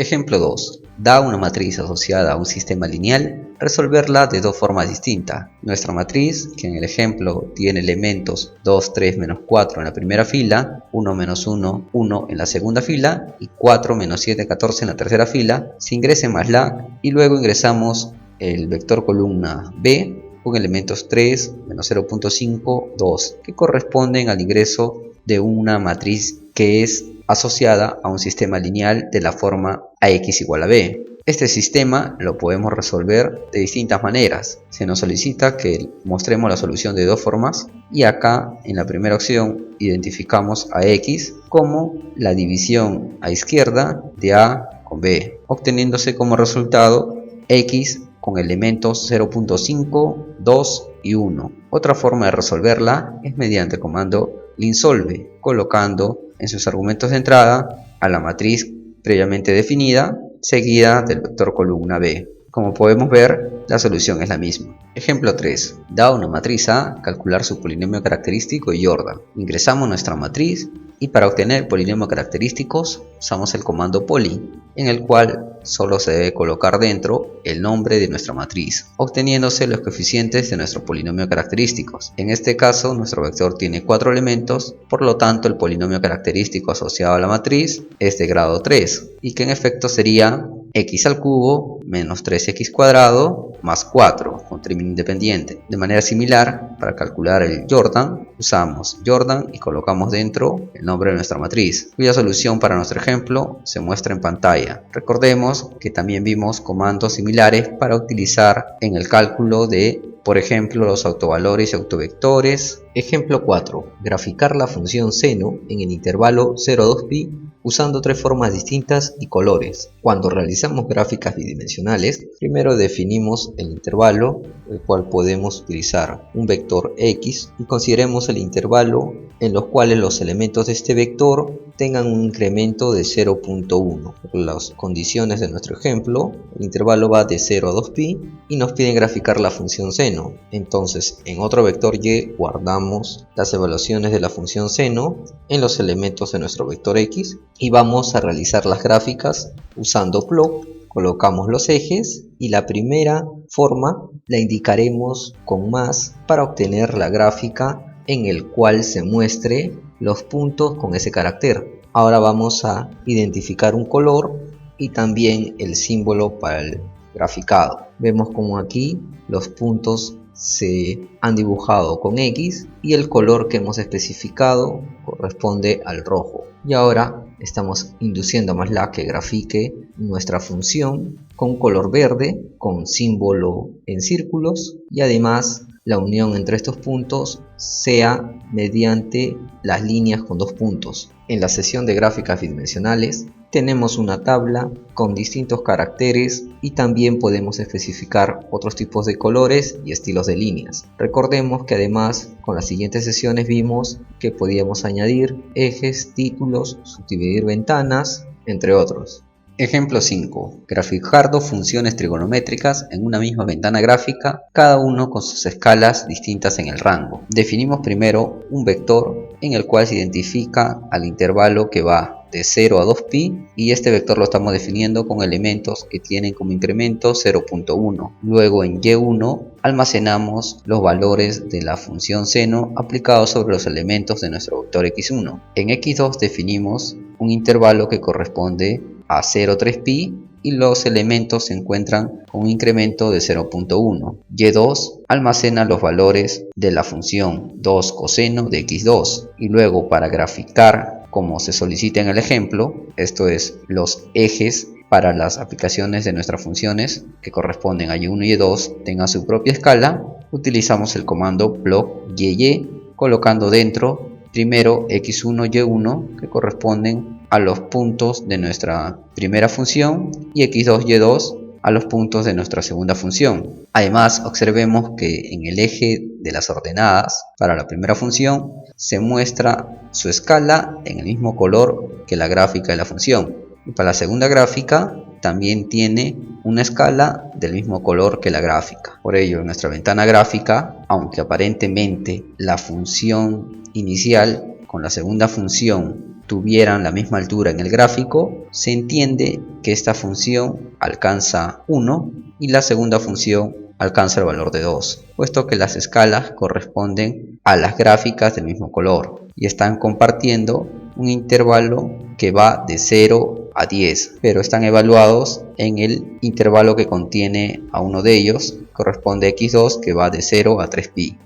Ejemplo 2. Da una matriz asociada a un sistema lineal, resolverla de dos formas distintas. Nuestra matriz, que en el ejemplo tiene elementos 2, 3, menos 4 en la primera fila, 1, menos 1, 1 en la segunda fila y 4, menos 7, 14 en la tercera fila, se ingresa en MATLAB y luego ingresamos el vector columna B con elementos 3, menos 0.5, 2, que corresponden al ingreso de una matriz que es asociada a un sistema lineal de la forma AX igual a B. Este sistema lo podemos resolver de distintas maneras. Se nos solicita que mostremos la solución de dos formas y acá en la primera opción identificamos a X como la división a izquierda de A con B, obteniéndose como resultado X con elementos 0.5, 2 y 1. Otra forma de resolverla es mediante el comando linsolve, colocando en sus argumentos de entrada a la matriz previamente definida, seguida del vector columna B. Como podemos ver, la solución es la misma. Ejemplo 3. Da una matriz A, calcular su polinomio característico y Jordan. Ingresamos nuestra matriz y para obtener el polinomio característicos usamos el comando poly, en el cual solo se debe colocar dentro el nombre de nuestra matriz, obteniéndose los coeficientes de nuestro polinomio característicos. En este caso, nuestro vector tiene 4 elementos, por lo tanto el polinomio característico asociado a la matriz es de grado 3, y que en efecto sería x al cubo menos 3x cuadrado más 4 con término independiente. De manera similar, para calcular el Jordan, usamos Jordan y colocamos dentro el nombre de nuestra matriz, cuya solución para nuestro ejemplo se muestra en pantalla. Recordemos que también vimos comandos similares para utilizar en el cálculo de, por ejemplo, los autovalores y autovectores. Ejemplo 4. Graficar la función seno en el intervalo 0 a 2pi usando tres formas distintas y colores. Cuando realizamos gráficas bidimensionales, primero definimos el intervalo, el cual podemos utilizar un vector X, y consideremos el intervalo en los cuales los elementos de este vector tengan un incremento de 0.1. Por las condiciones de nuestro ejemplo, el intervalo va de 0 a 2pi y nos piden graficar la función seno. Entonces, en otro vector Y guardamos las evaluaciones de la función seno en los elementos de nuestro vector X y vamos a realizar las gráficas usando plot. Colocamos los ejes y la primera forma la indicaremos con más para obtener la gráfica en el cual se muestre los puntos con ese carácter. Ahora vamos a identificar un color y también el símbolo para el graficado. Vemos como aquí los puntos se han dibujado con X y el color que hemos especificado corresponde al rojo. Y ahora estamos induciendo a MATLAB que grafique nuestra función con color verde, con símbolo en círculos, y además la unión entre estos puntos sea mediante las líneas con dos puntos. En la sesión de gráficas bidimensionales tenemos una tabla con distintos caracteres y también podemos especificar otros tipos de colores y estilos de líneas. Recordemos que además con las siguientes sesiones vimos que podíamos añadir ejes, títulos, subdividir ventanas, entre otros. Ejemplo 5. Graficar dos funciones trigonométricas en una misma ventana gráfica, cada uno con sus escalas distintas en el rango. Definimos primero un vector en el cual se identifica al intervalo que va de 0 a 2pi y este vector lo estamos definiendo con elementos que tienen como incremento 0.1. Luego en Y1 almacenamos los valores de la función seno aplicados sobre los elementos de nuestro vector X1. En X2 definimos un intervalo que corresponde a 0,3pi y los elementos se encuentran con un incremento de 0.1. Y2 almacena los valores de la función 2 coseno de X2 y luego para graficar como se solicita en el ejemplo, esto es los ejes para las aplicaciones de nuestras funciones que corresponden a Y1 y Y2 tengan su propia escala, utilizamos el comando plot YY colocando dentro primero X1 Y1 que corresponden a los puntos de nuestra primera función y X2 Y2 a los puntos de nuestra segunda función. Además, observemos que en el eje de las ordenadas para la primera función se muestra su escala en el mismo color que la gráfica de la función, y para la segunda gráfica también tiene una escala del mismo color que la gráfica. Por ello, en nuestra ventana gráfica, aunque aparentemente la función inicial con la segunda función tuvieran la misma altura en el gráfico, se entiende que esta función alcanza 1 y la segunda función alcanza el valor de 2, puesto que las escalas corresponden a las gráficas del mismo color y están compartiendo un intervalo que va de 0 a 10, pero están evaluados en el intervalo que contiene a uno de ellos, corresponde a x2, que va de 0 a 3pi.